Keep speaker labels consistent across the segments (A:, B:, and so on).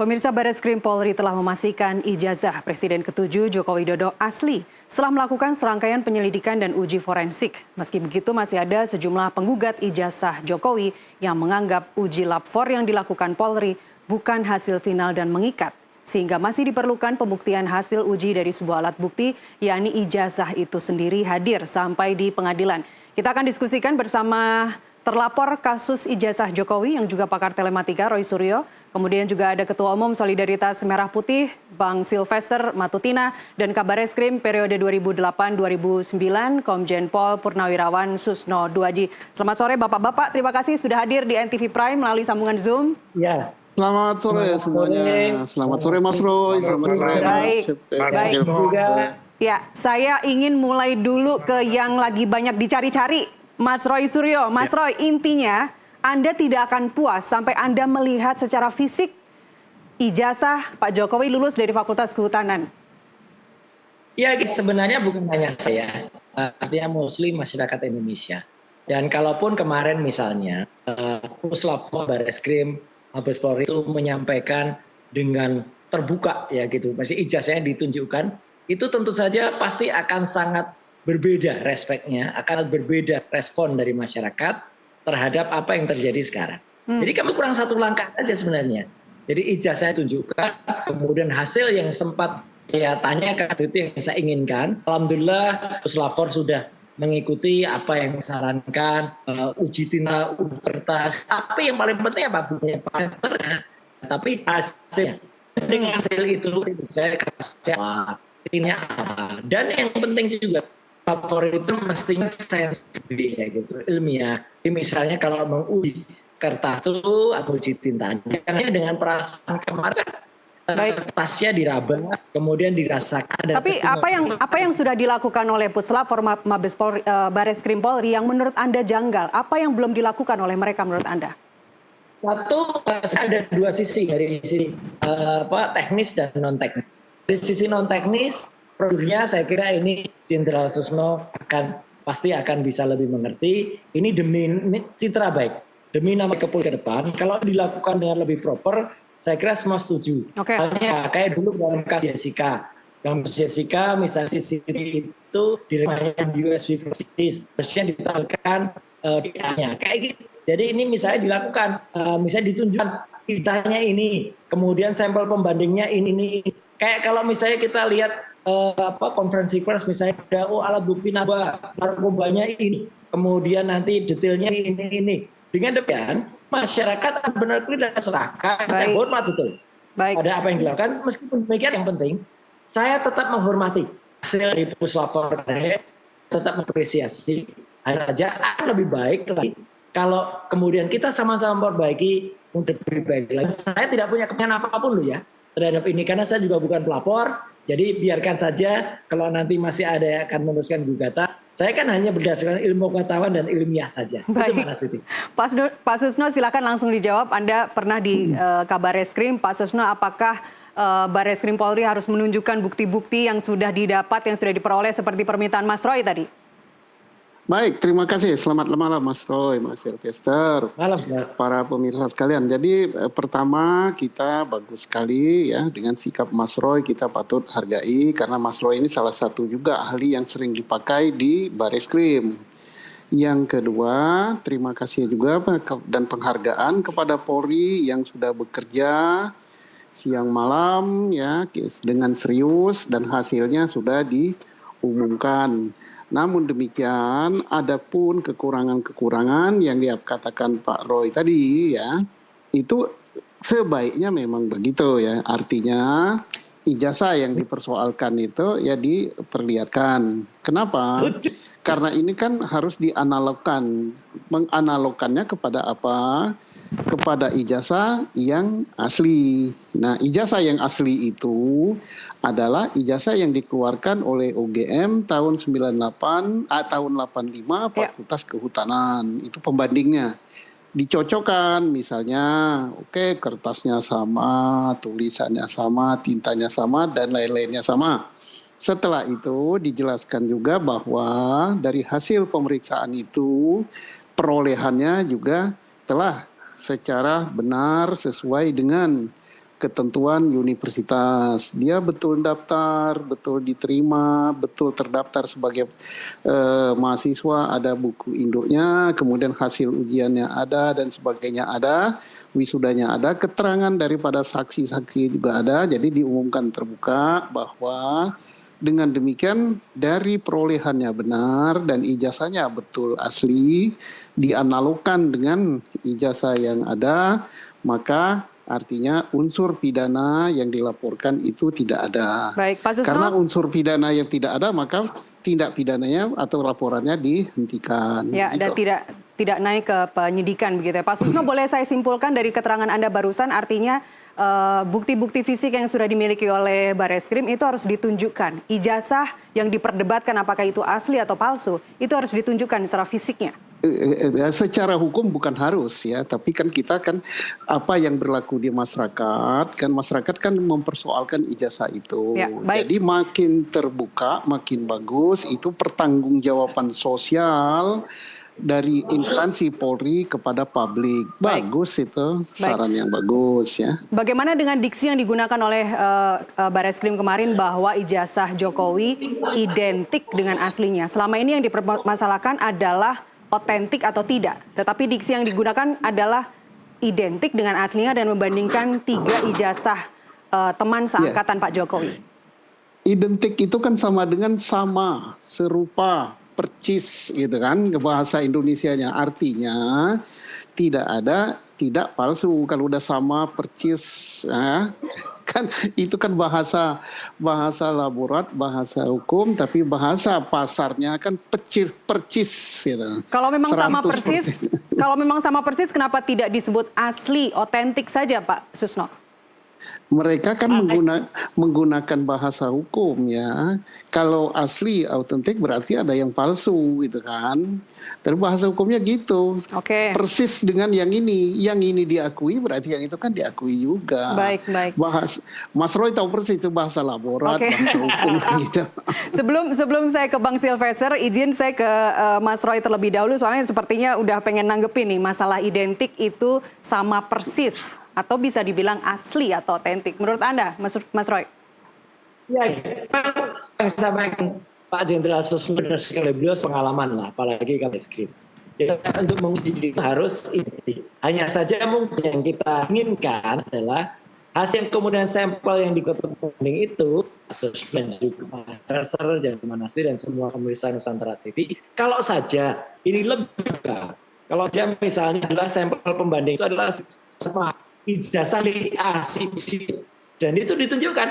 A: Pemirsa, Bareskrim Polri telah memastikan ijazah Presiden ke-7 Joko Widodo asli setelah melakukan serangkaian penyelidikan dan uji forensik. Meski begitu masih ada sejumlah penggugat ijazah Jokowi yang menganggap uji lapor yang dilakukan Polri bukan hasil final dan mengikat. Sehingga masih diperlukan pembuktian hasil uji dari sebuah alat bukti, yakni ijazah itu sendiri hadir sampai di pengadilan. Kita akan diskusikan bersama terlapor kasus ijazah Jokowi yang juga pakar telematika Roy Suryo. Kemudian juga ada Ketua Umum Solidaritas Merah Putih, Bang Silvester Matutina, dan Kabareskrim periode 2008-2009, Komjen Pol Purnawirawan Susno Duaji. Selamat sore Bapak-Bapak, terima kasih sudah hadir di NTV Prime melalui sambungan Zoom.
B: Ya.
C: Selamat sore semuanya. Selamat sore Mas Roy. Selamat sore
A: Baik. Ya, saya ingin mulai dulu ke yang lagi banyak dicari-cari, Mas Roy Suryo. Mas Roy, intinya Anda tidak akan puas sampai Anda melihat secara fisik ijazah Pak Jokowi lulus dari Fakultas Kehutanan.
B: Ya, sebenarnya bukan hanya saya, artinya Muslim masyarakat Indonesia. Dan kalaupun kemarin misalnya Puslapor Bareskrim Mabes Polri itu menyampaikan dengan terbuka ya gitu, masih ijazahnya ditunjukkan, itu tentu saja pasti akan sangat berbeda respeknya, akan berbeda respon dari masyarakat terhadap apa yang terjadi sekarang. Jadi kami kurang satu langkah saja sebenarnya. Jadi ijazahnya tunjukkan, kemudian hasil yang sempat saya tanyakan itu yang saya inginkan. Alhamdulillah Puslapor sudah mengikuti apa yang disarankan, uji tinta, uji kertas. Tapi yang paling penting apa? Bukan parameternya, tapi hasilnya. Dengan hasil itu saya kasih ini apa. Dan yang penting juga favorit itu mestinya saintifik ya gitu, ilmiah. Jadi misalnya kalau menguji kertas itu atau uji tintanya, karena dengan perasaan kemarin kertasnya diraba, kemudian dirasakan.
A: Tapi apa yang sudah dilakukan oleh Puslapor Mabes Polri, Bareskrim Polri yang menurut Anda janggal? Apa yang belum dilakukan oleh mereka menurut Anda?
B: Satu, ada dua sisi dari sisi teknis dan non teknis. Dari sisi non teknis, prosedurnya saya kira ini Jenderal Susno pasti akan bisa lebih mengerti. Ini demi citra baik, demi nama Kapolri ke depan. Kalau dilakukan dengan lebih proper, saya kira semua setuju. Hanya kayak dulu dalam kasus Jessica. Dalam kasus Jessica, misalnya CCTV itu direkam USB persisnya ditampilkan DNA kayak gitu. Jadi ini misalnya dilakukan, misalnya ditunjukkan ijazahnya ini, kemudian sampel pembandingnya ini. Kayak kalau misalnya kita lihat konferensi pers misalnya ada alat bukti narkobanya ini, kemudian nanti detailnya ini. Dengan demikian masyarakat benar-benar serahkan, saya hormat betul. Ada apa yang dilakukan, meskipun demikian yang penting saya tetap menghormati hasil dari Puslapor, tetap mengapresiasi. Hanya saja akan lebih baik lagi kalau kemudian kita sama-sama memperbaiki untuk lebih baik lagi. Saya tidak punya kepentingan apapun loh ya terhadap ini, karena saya juga bukan pelapor. Jadi biarkan saja kalau nanti masih ada yang akan meneruskan gugatan. Saya kan hanya berdasarkan ilmu pengetahuan dan ilmiah saja.
A: Baik. Pak Susno silakan langsung dijawab. Anda pernah di Kabareskrim. Pak Susno, apakah Bareskrim Polri harus menunjukkan bukti-bukti yang sudah didapat, yang sudah diperoleh seperti permintaan Mas Roy tadi?
C: Baik, terima kasih. Selamat malam Mas Roy, Mas Silvester, para pemirsa sekalian. Jadi pertama kita bagus sekali ya dengan sikap Mas Roy, kita patut hargai karena Mas Roy ini salah satu juga ahli yang sering dipakai di Bareskrim. Yang kedua, terima kasih juga dan penghargaan kepada Polri yang sudah bekerja siang malam ya dengan serius dan hasilnya sudah diumumkan. Namun demikian, ada pun kekurangan-kekurangan yang dia katakan Pak Roy tadi ya, itu sebaiknya memang begitu ya. Artinya ijazah yang dipersoalkan itu ya diperlihatkan. Kenapa? Karena ini kan harus dianalogkan. Menganalogkannya kepada apa? Kepada ijazah yang asli. Nah, ijazah yang asli itu adalah ijazah yang dikeluarkan oleh UGM tahun 98 tahun 85 Fakultas Kehutanan. Itu pembandingnya. Dicocokkan misalnya, oke, kertasnya sama, tulisannya sama, tintanya sama dan lain-lainnya sama. Setelah itu dijelaskan juga bahwa dari hasil pemeriksaan itu perolehannya juga telah secara benar sesuai dengan ketentuan universitas. Dia betul daftar, betul diterima, betul terdaftar sebagai mahasiswa, ada buku induknya, kemudian hasil ujiannya ada dan sebagainya ada, wisudanya ada, keterangan daripada saksi-saksi juga ada. Jadi diumumkan terbuka bahwa dengan demikian dari perolehannya benar dan ijazahnya betul asli, dianalogkan dengan ijazah yang ada, maka artinya unsur pidana yang dilaporkan itu tidak ada.
A: Baik, Pak Susno.
C: Karena unsur pidana yang tidak ada, maka tindak pidananya atau laporannya dihentikan.
A: Ya,
C: gitu.
A: dan tidak naik ke penyidikan begitu ya. Pak Susno, boleh saya simpulkan dari keterangan Anda barusan, artinya bukti-bukti fisik yang sudah dimiliki oleh Bareskrim itu harus ditunjukkan. Ijazah yang diperdebatkan apakah itu asli atau palsu, itu harus ditunjukkan secara fisiknya.
C: Secara hukum bukan harus ya, tapi kan kita kan apa yang berlaku di masyarakat, kan masyarakat kan mempersoalkan ijazah itu.
A: Ya, baik.
C: Jadi makin terbuka, makin bagus, itu pertanggungjawaban sosial dari instansi Polri kepada publik. Bagus itu, saran yang bagus ya.
A: Bagaimana dengan diksi yang digunakan oleh Bareskrim kemarin bahwa ijazah Jokowi identik dengan aslinya? Selama ini yang dipermasalahkan adalah otentik atau tidak, tetapi diksi yang digunakan adalah identik dengan aslinya dan membandingkan 3 ijazah teman seangkatan Pak Jokowi. Identik
C: itu kan sama dengan sama, serupa, percis gitu kan, bahasa Indonesianya. Artinya tidak palsu. Kalau udah sama percis kan itu kan bahasa laborat, bahasa hukum, tapi bahasa pasarnya kan percis gitu.
A: Kalau memang sama persis, kalau memang sama persis, kenapa tidak disebut asli, otentik saja, Pak Susno?
C: Mereka kan menggunakan bahasa hukum ya. Kalau asli, autentik berarti ada yang palsu gitu kan. Tapi bahasa hukumnya gitu. Persis dengan yang ini diakui berarti yang itu kan diakui juga.
A: Baik.
C: Mas Roy tahu persis itu bahasa laborat, bahasa hukum gitu.
A: Sebelum saya ke Bang Silvester, izin saya ke Mas Roy terlebih dahulu, soalnya sepertinya udah pengen nanggepin nih masalah identik itu sama persis atau bisa dibilang asli atau otentik. Menurut Anda, Mas Roy?
B: Ya, yang sampaikan Pak Jenderal Susno dan sekali beliau pengalaman lah, apalagi kalau skrip. Ya, untuk menguji itu harus identik. Hanya saja mungkin yang kita inginkan adalah hasil kemudian sampel yang dikembangkan itu, asesmen juga, Tracer, Jaman Asli dan semua pemirsa Nusantara TV. Kalau saja ini lebih kalau dia misalnya adalah sampel pembanding itu adalah sama ijazah asli dan itu ditunjukkan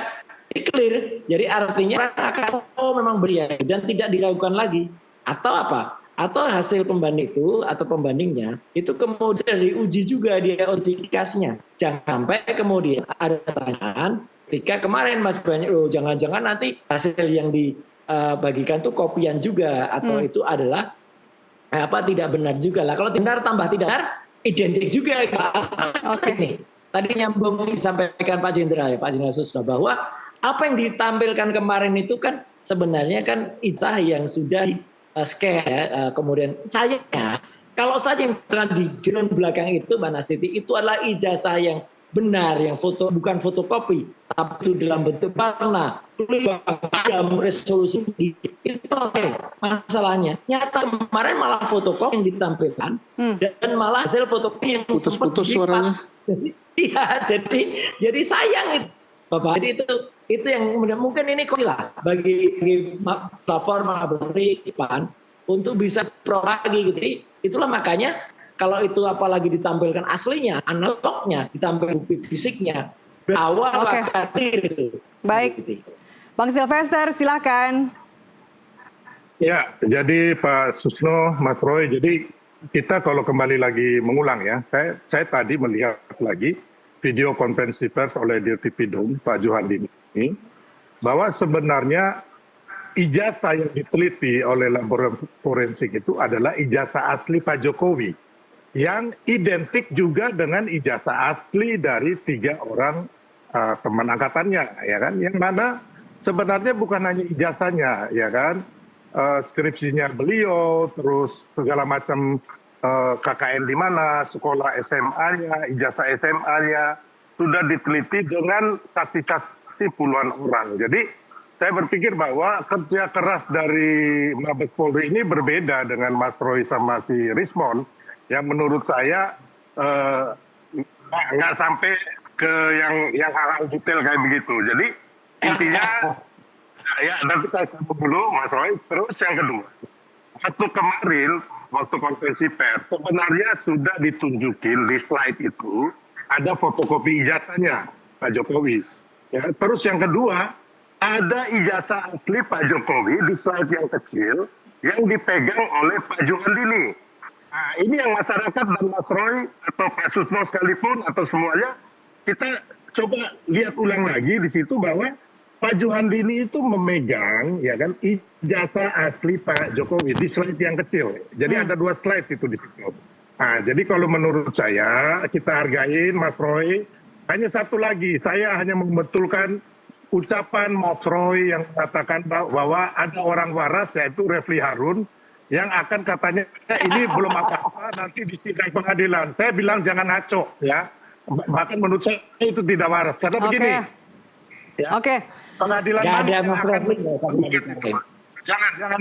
B: clear, jadi artinya akan memang beriak dan tidak diragukan lagi, atau apa, atau hasil pembanding itu atau pembandingnya itu kemudian diuji juga dia otentikasinya. Jangan sampai kemudian ada pertanyaan ketika kemarin Mas banyak jangan-jangan nanti hasil yang dibagikan tuh kopian juga atau itu adalah tidak benar juga lah. Kalau benar tambah tidak benar identik juga. Tadi nyambung disampaikan Pak Jenderal Susno bahwa apa yang ditampilkan kemarin itu kan sebenarnya kan ijazah yang sudah scan kemudian sayangnya kalau saja yang di ground belakang itu Mbak Nastiti itu adalah ijazah yang benar, yang bukan fotokopi tapi itu dalam bentuk warna tulis dalam resolusi itu masalahnya nyata kemarin malah fotokopi yang ditampilkan dan malah hasil fotokopi yang
C: putus suaranya.
B: Iya, jadi sayang itu Bapak. Jadi itu yang mungkin ini lah bagi platform Pan untuk bisa pro lagi gitu. Itulah makanya kalau itu apalagi ditampilkan aslinya, analognya, ditampilkan bukti fisiknya, berawal itu.
A: Baik, Bang Silvester silakan.
D: Ya, jadi Pak Susno, Mas Roy, jadi kita kalau kembali lagi mengulang ya, saya tadi melihat lagi video konferensi pers oleh Dirti Pidum, Pak Juhandi ini, bahwa sebenarnya ijazah yang diteliti oleh laboratorium forensik itu adalah ijazah asli Pak Jokowi, yang identik juga dengan ijazah asli dari 3 orang teman angkatannya, ya kan, yang mana sebenarnya bukan hanya ijazahnya, ya kan, skripsinya beliau, terus segala macam KKN di mana, sekolah SMA-nya, ijazah SMA-nya, sudah diteliti dengan saksi-saksi puluhan orang. Jadi saya berpikir bahwa kerja keras dari Mabes Polri ini berbeda dengan Mas Roy sama si Rismond, yang menurut saya nggak sampai ke yang hal-hal detail kayak begitu. Jadi intinya, ya nanti saya sambung dulu Mas Roy. Terus yang kedua, waktu kemarin, waktu konferensi pers, sebenarnya sudah ditunjukin di slide itu, ada fotokopi ijazahnya Pak Jokowi. Ya, terus yang kedua, ada ijazah asli Pak Jokowi di slide yang kecil yang dipegang oleh Pak Juhandini. Nah, ini yang masyarakat dan Mas Roy atau Pak Susno sekalipun atau semuanya, kita coba lihat ulang lagi di situ bahwa Pak Juhandini itu memegang ya kan ijazah asli Pak Jokowi di slide yang kecil. Jadi ada 2 slide itu di situ. Nah, jadi kalau menurut saya kita hargain Mas Roy. Hanya satu lagi, saya hanya membetulkan ucapan Mas Roy yang mengatakan bahwa ada orang waras yaitu Refli Harun yang akan katanya ini belum apa-apa nanti di sidang pengadilan. Saya bilang jangan ngaco ya. Bahkan menurut saya itu tidak waras karena begini. Ya, pengadilan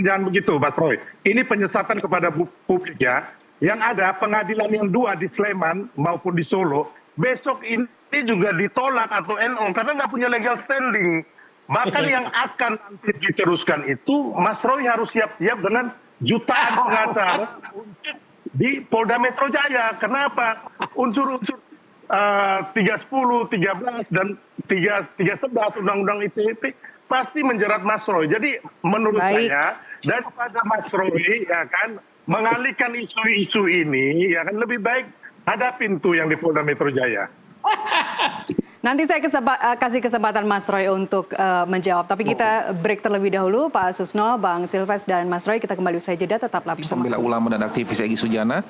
D: jangan begitu Mas Roy. Ini penyesatan kepada publik ya. Yang ada pengadilan yang 2 di Sleman maupun di Solo besok ini juga ditolak atau NO karena nggak punya legal standing. Bahkan yang akan nanti diteruskan itu Mas Roy harus siap-siap dengan jutaan pengacara untuk di Polda Metro Jaya. Kenapa? Unsur-unsur 310, 13 dan 311 Undang-Undang ITE pasti menjerat Mas Roy. Jadi menurut saya daripada Mas Roy ya kan mengalihkan isu-isu ini ya kan lebih baik ada pintu yang di Polda Metro Jaya.
A: Nanti saya kasih kesempatan Mas Roy untuk menjawab. Tapi kita break terlebih dahulu. Pak Susno, Bang Silves, dan Mas Roy, kita kembali usai jeda. Tetaplah bersama.
E: Pembela ulama dan aktivis Egy Sujana.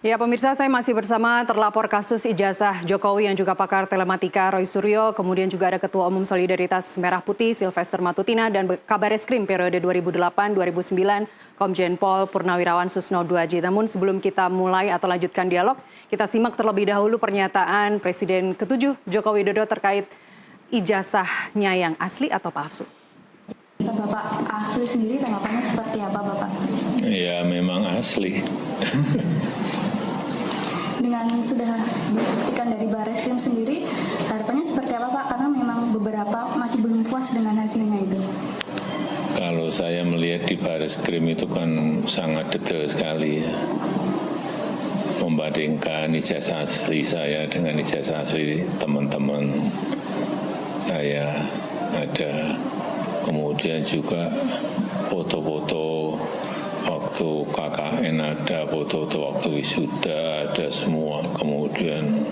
A: Ya pemirsa, saya masih bersama terlapor kasus ijazah Jokowi yang juga pakar telematika Roy Suryo, kemudian juga ada Ketua Umum Solidaritas Merah Putih Sylvester Matutina dan Kabareskrim periode 2008-2009 Komjen Pol Purnawirawan Susno Duaji. Namun sebelum kita mulai atau lanjutkan dialog, kita simak terlebih dahulu pernyataan Presiden ke-7 Joko Widodo terkait ijazahnya yang asli atau palsu.
F: Bapak asli sendiri tanggapannya seperti apa Bapak?
G: Ya memang asli.
F: Dengan sudah dibuktikan dari Bareskrim sendiri, harapannya seperti apa Pak? Karena memang beberapa masih belum puas dengan hasilnya itu.
G: Kalau saya melihat di Bareskrim itu kan sangat detail sekali ya. Membandingkan ijazah asli saya dengan ijazah asli teman-teman saya ada. Kemudian juga foto-foto waktu KKN ada, foto-foto waktu wisuda ada semua. Kemudian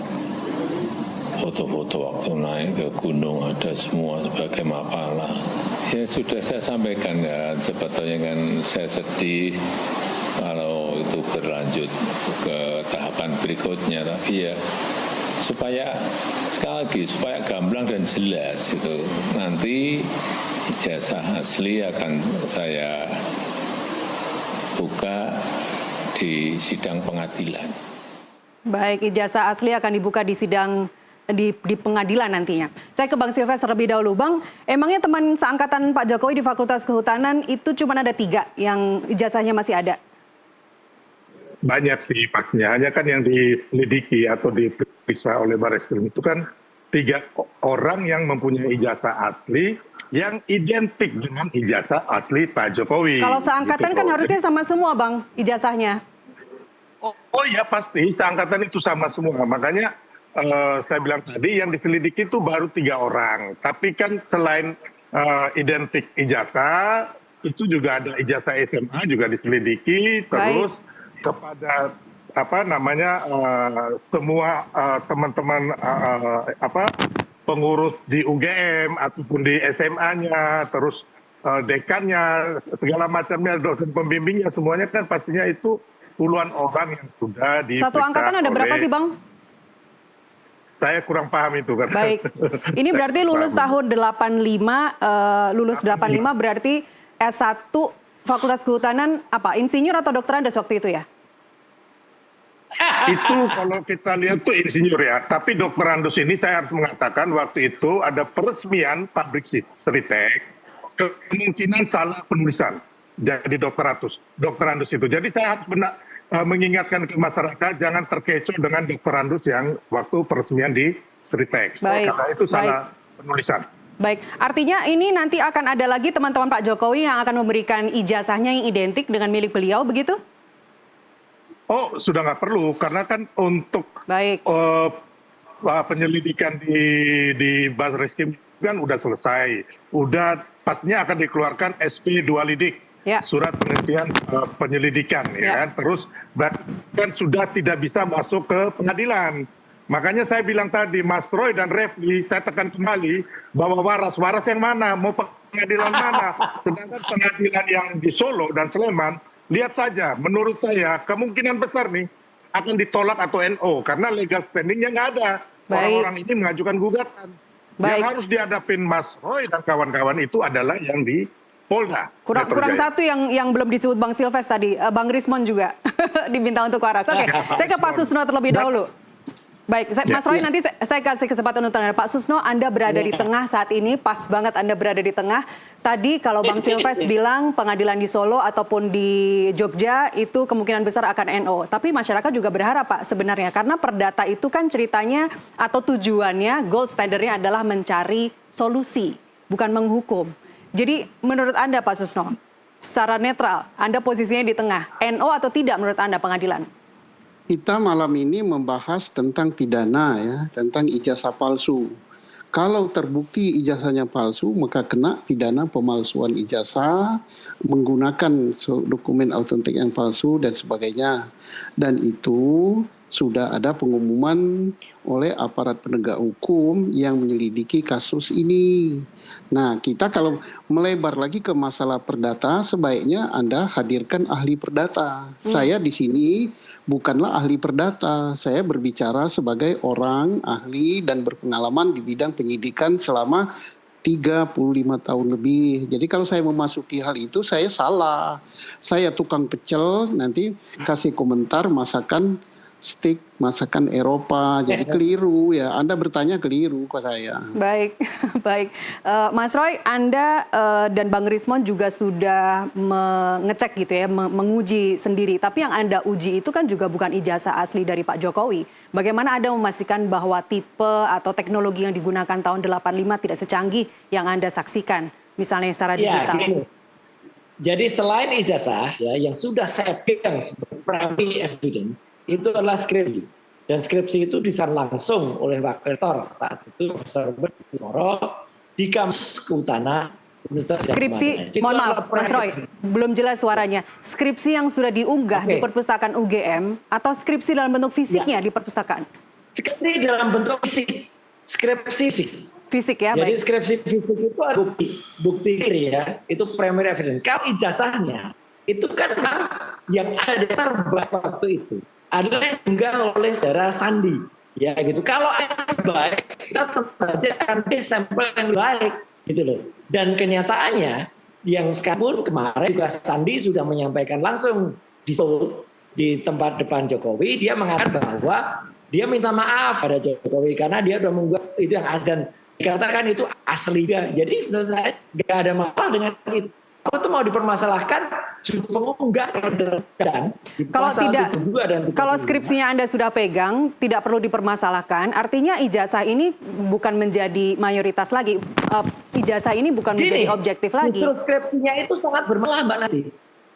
G: foto-foto waktu naik ke gunung ada semua sebagai makalah. Ya sudah saya sampaikan ya, sebetulnya kan saya sedih kalau itu berlanjut ke tahapan berikutnya. Tapi ya supaya sekali lagi supaya gamblang dan jelas itu nanti ijazah asli akan saya buka di sidang pengadilan.
A: Baik, ijazah asli akan dibuka di sidang di pengadilan nantinya. Saya ke Bang Silves terlebih dahulu. Bang, emangnya teman seangkatan Pak Jokowi di Fakultas Kehutanan itu cuma ada 3 yang ijazahnya masih ada?
D: Banyak sih Paknya, hanya kan yang diselidiki atau diperiksa oleh Bareskrim itu kan 3 orang yang mempunyai ijazah asli yang identik dengan ijazah asli Pak Jokowi.
A: Kalau seangkatan
D: gitu,
A: kan harusnya sama semua Bang ijazahnya.
D: Oh ya pasti, seangkatan itu sama semua. Makanya saya bilang tadi yang diselidiki itu baru 3 orang. Tapi kan selain identik ijazah, itu juga ada ijazah SMA juga diselidiki. Terus kepada semua teman-teman pengurus di UGM ataupun di SMA-nya, terus dekannya, segala macamnya, dosen pembimbingnya, semuanya kan pastinya itu puluhan orang yang sudah diperiksa.
A: Satu angkatan ada berapa sih Bang?
D: Saya kurang paham itu kan.
A: Baik, ini berarti lulus tahun 85, lulus 85 berarti S1 Fakultas Kehutanan apa? Insinyur atau dokterandes waktu itu ya?
D: Itu kalau kita lihat tuh insinyur ya. Tapi Dr. Andus ini saya harus mengatakan waktu itu ada peresmian pabrik Sritek, kemungkinan salah penulisan. Jadi Dr. Andus itu. Jadi saya harus mengingatkan ke masyarakat jangan terkecoh dengan Dr. Andus yang waktu peresmian di Sritek. Karena itu salah penulisan.
A: Baik, artinya ini nanti akan ada lagi teman-teman Pak Jokowi yang akan memberikan ijazahnya yang identik dengan milik beliau, begitu?
D: Oh, sudah nggak perlu, karena kan untuk penyelidikan di Barreskrim kan udah selesai. Udah pastinya akan dikeluarkan SP 2 lidik, surat penghentian penyelidikan, ya kan? Terus bahkan sudah tidak bisa masuk ke pengadilan. Makanya saya bilang tadi, Mas Roy dan Refli, saya tekan kembali bahwa waras yang mana, mau pengadilan mana. Sedangkan pengadilan yang di Solo dan Sleman, lihat saja, menurut saya kemungkinan besar nih akan ditolak atau NO, karena legal standingnya nggak ada. Orang-orang ini mengajukan gugatan. Yang harus dihadapin Mas Roy dan kawan-kawan itu adalah yang di Polda.
A: Kurang satu yang belum disebut Bang Silves tadi, Bang Rismon juga diminta untuk waras. Oke, saya ke Pak Susno terlebih dahulu. Baik, Mas Roy, nanti saya kasih kesempatan untuk tanya. Pak Susno, Anda berada di tengah saat ini, pas banget Anda berada di tengah. Tadi kalau Bang Silves bilang pengadilan di Solo ataupun di Jogja itu kemungkinan besar akan NO. Tapi masyarakat juga berharap, Pak, sebenarnya. Karena perdata itu kan ceritanya atau tujuannya, gold standardnya adalah mencari solusi, bukan menghukum. Jadi menurut Anda, Pak Susno, secara netral, Anda posisinya di tengah, NO atau tidak menurut Anda pengadilan?
C: Kita malam ini membahas tentang pidana ya, tentang ijazah palsu. Kalau terbukti ijazahnya palsu, maka kena pidana pemalsuan ijazah, menggunakan dokumen autentik yang palsu dan sebagainya. Dan itu sudah ada pengumuman oleh aparat penegak hukum yang menyelidiki kasus ini. Nah, kita kalau melebar lagi ke masalah perdata, sebaiknya Anda hadirkan ahli perdata. Saya di sini bukanlah ahli perdata, saya berbicara sebagai orang ahli dan berpengalaman di bidang penyidikan selama 35 tahun lebih. Jadi kalau saya memasuki hal itu, saya salah. Saya tukang pecel, nanti kasih komentar masakan steak, masakan Eropa, jadi keliru ya. Anda bertanya keliru ke saya.
A: Baik, baik. Mas Roy, Anda dan Bang Rismon juga sudah mengecek gitu ya, menguji sendiri. Tapi yang Anda uji itu kan juga bukan ijazah asli dari Pak Jokowi. Bagaimana Anda memastikan bahwa tipe atau teknologi yang digunakan tahun 85 tidak secanggih yang Anda saksikan, misalnya secara digital?
B: Gini. Jadi selain ijazah ya, yang sudah saya pegang sebagai primary evidence itu adalah skripsi, dan skripsi itu disaran langsung oleh rektor saat itu Profesor Moro di kampus Kehutanan Universitas.
A: Skripsi, mohon maaf Mas Roy, belum jelas suaranya. Skripsi yang sudah diunggah di perpustakaan UGM atau skripsi dalam bentuk fisiknya di perpustakaan?
B: Skripsi dalam bentuk fisik, skripsi fisik
A: ya.
B: Jadi skripsi fisik itu ada bukti kiri ya, itu primary evidence. Kalau ijazahnya itu kan yang ada di waktu itu adalah yang diunggah oleh saudara Sandi, ya gitu. Kalau yang baik, kita tentu saja nanti sampel yang baik, gitu loh. Dan kenyataannya yang sekarang kemarin juga Sandi sudah menyampaikan langsung di tempat depan Jokowi, dia mengatakan bahwa dia minta maaf pada Jokowi karena dia sudah membuat itu yang dan dikatakan itu asli. Jadi sebenarnya nggak ada masalah dengan itu. Apa itu mau dipermasalahkan pengunggah dan
A: kalau skripsinya Anda sudah pegang tidak perlu dipermasalahkan, artinya ijazah ini bukan menjadi mayoritas lagi, ijazah ini bukan menjadi objektif lagi.
B: Justru skripsinya itu sangat bermasalah Mbak Nanti.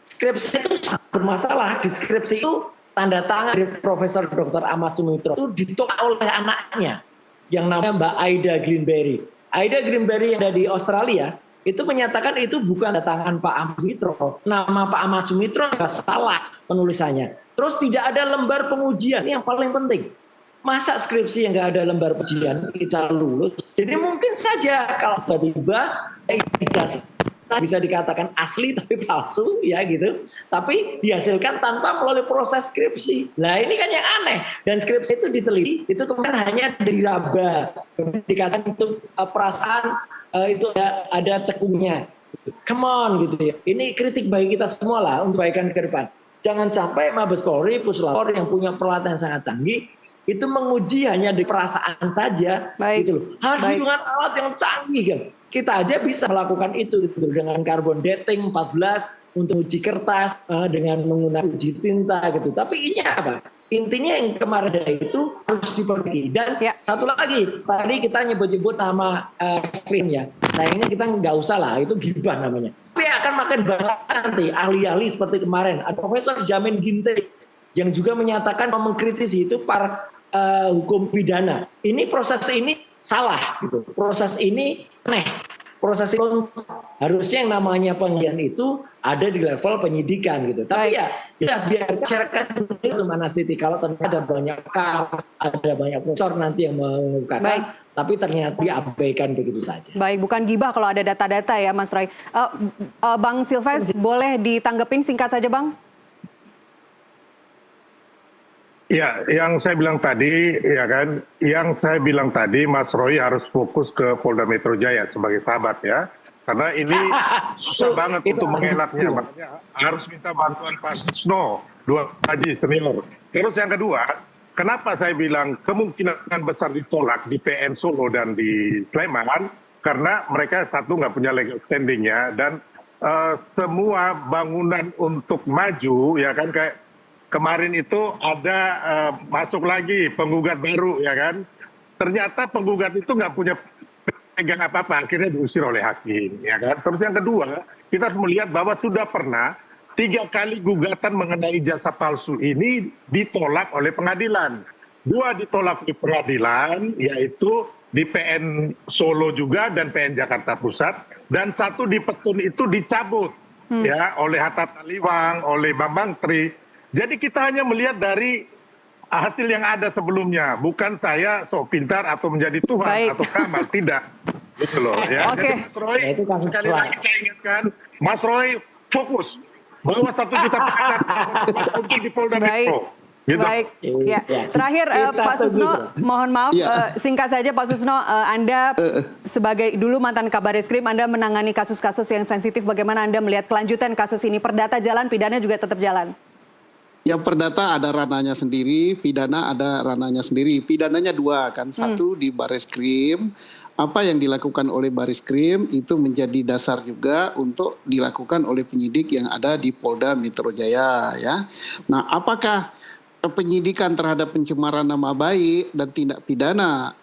B: Skripsi itu sangat bermasalah. Di skripsi itu tanda tangan dari Profesor Dr. Ahmad Sumitro itu ditolak oleh anaknya yang namanya Mbak Aida Greenberry. Aida Greenberry yang ada di Australia itu menyatakan itu bukan tanda tangan Pak Ahmad Sumitro. Nama Pak Ahmad Sumitro nggak salah penulisannya. Terus tidak ada lembar pengujian, ini yang paling penting. Masa skripsi yang nggak ada lembar pengujian kita lulus? Jadi mungkin saja kalau tiba-tiba ijazah bisa dikatakan asli tapi palsu ya gitu, tapi dihasilkan tanpa melalui proses skripsi. Nah ini kan yang aneh, dan skripsi itu diteliti itu kemudian hanya diraba, kemudian dikatakan itu perasaan itu ada cekungnya. Come on gitu ya, ini kritik bagi kita semua lah untuk kebaikan ke depan. Jangan sampai Mabes Polri, Puslapor yang punya peralatan sangat canggih itu menguji hanya di perasaan saja, gitu loh. Harus dengan alat yang canggih kan. Kita aja bisa melakukan itu gitu, dengan carbon dating 14 untuk uji kertas, dengan menggunakan uji tinta gitu. Tapi ini apa? Intinya yang kemarin itu harus diperbaiki. Dan satu lagi, tadi kita nyebut-nyebut nama Krim ya. Sayangnya kita nggak usah lah, itu gibah namanya. Tapi akan makin banyak nanti ahli-ahli seperti kemarin. Ada Profesor Jamin Ginting yang juga menyatakan mengkritisi itu para hukum pidana. Ini proses ini salah gitu. Proses ini aneh. Proses ini harusnya yang namanya penggalian itu ada di level penyidikan gitu. Tapi ya biar masyarakat itu mana Siti, kalau ternyata ada banyak ada banyak profesor nanti yang mengungkapkan, tapi ternyata diabaikan begitu saja.
A: Baik, bukan gibah kalau ada data-data ya Mas Roy. Bang Silves, boleh ditanggepin singkat saja Bang?
D: Ya, yang saya bilang tadi, ya kan, Mas Roy harus fokus ke Polda Metro Jaya sebagai sahabat ya, karena ini susah banget untuk mengelaknya, makanya harus minta bantuan Pak Susno, 2 haji senior. Terus yang kedua, kenapa saya bilang kemungkinan besar ditolak di PN Solo dan di Sleman, karena mereka satu nggak punya legal standing-nya, dan semua bangunan untuk maju, ya kan, kayak kemarin itu ada masuk lagi penggugat baru ya kan, ternyata penggugat itu nggak punya pegang apa-apa, akhirnya diusir oleh hakim ya kan. Terus yang kedua, kita harus melihat bahwa sudah pernah 3 kali gugatan mengenai ijazah palsu ini ditolak oleh pengadilan. 2 ditolak di pengadilan, yaitu di PN Solo juga dan PN Jakarta Pusat, dan 1 di Petun itu dicabut ya oleh Hatta Taliwang, oleh Bambang Tri. Jadi kita hanya melihat dari hasil yang ada sebelumnya, bukan saya sok pintar atau menjadi Tuhan atau kamal, tidak. Gitu loh ya. Jadi Mas Roy, sekali lagi saya ingatkan, Mas Roy fokus bahwa 1 juta pengajar untuk di Polda Metro. Gitu.
A: Baik, ya. Terakhir Pak Susno, mohon maaf, singkat saja Pak Susno, Anda sebagai dulu mantan Kabar Eskrim, Anda menangani kasus-kasus yang sensitif, bagaimana Anda melihat kelanjutan kasus ini? Perdata jalan, pidana juga tetap jalan.
C: Yang perdata ada ranahnya sendiri, pidana ada ranahnya sendiri. Pidananya 2 kan, 1 di Bareskrim. Apa yang dilakukan oleh Bareskrim itu menjadi dasar juga untuk dilakukan oleh penyidik yang ada di Polda Metro Jaya ya. Nah, apakah penyidikan terhadap pencemaran nama baik dan tindak pidana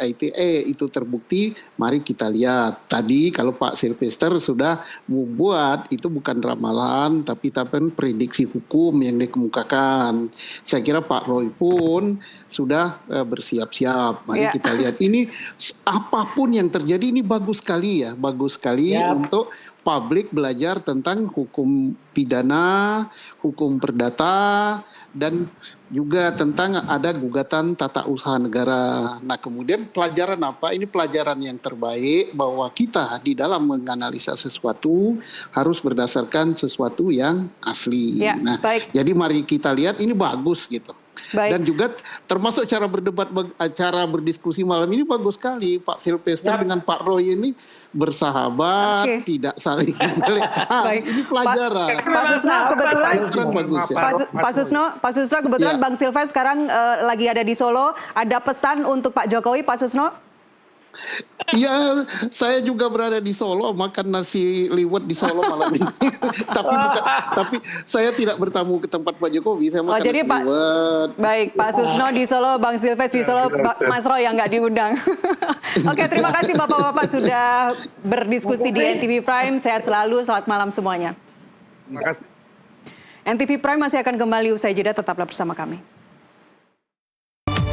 C: ITE itu terbukti? Mari kita lihat. Tadi kalau Pak Silvester sudah membuat itu bukan ramalan tapi prediksi hukum yang dikemukakan. Saya kira Pak Roy pun sudah bersiap-siap. Mari kita lihat. Ini apapun yang terjadi ini bagus sekali ya, bagus sekali untuk publik belajar tentang hukum pidana, hukum perdata, dan juga tentang ada gugatan tata usaha negara. Nah, kemudian pelajaran apa? Ini pelajaran yang terbaik bahwa kita di dalam menganalisa sesuatu harus berdasarkan sesuatu yang asli. Nah, jadi mari kita lihat ini bagus gitu. Dan juga termasuk cara berdebat, cara berdiskusi malam ini bagus sekali. Pak Silvester dengan Pak Roy ini bersahabat, tidak saling menjelekkan. Ini pelajaran.
A: Pak Susno kebetulan,
C: bagus ya.
A: Pak Susno kebetulan Bang Silves sekarang lagi ada di Solo. Ada pesan untuk Pak Jokowi, Pak Susno?
C: Iya, saya juga berada di Solo, makan nasi liwet di Solo malam ini. tapi saya tidak bertamu ke tempat Pak Jokowi, saya makan nasi liwet.
A: Baik, Pak Susno di Solo, Bang Silves di Solo, Mas Roy yang nggak diundang. Oke, terima kasih Bapak-Bapak sudah berdiskusi di NTV Prime. Sehat selalu, selamat malam semuanya.
D: Terima kasih.
A: NTV Prime masih akan kembali usai jeda, tetaplah bersama kami.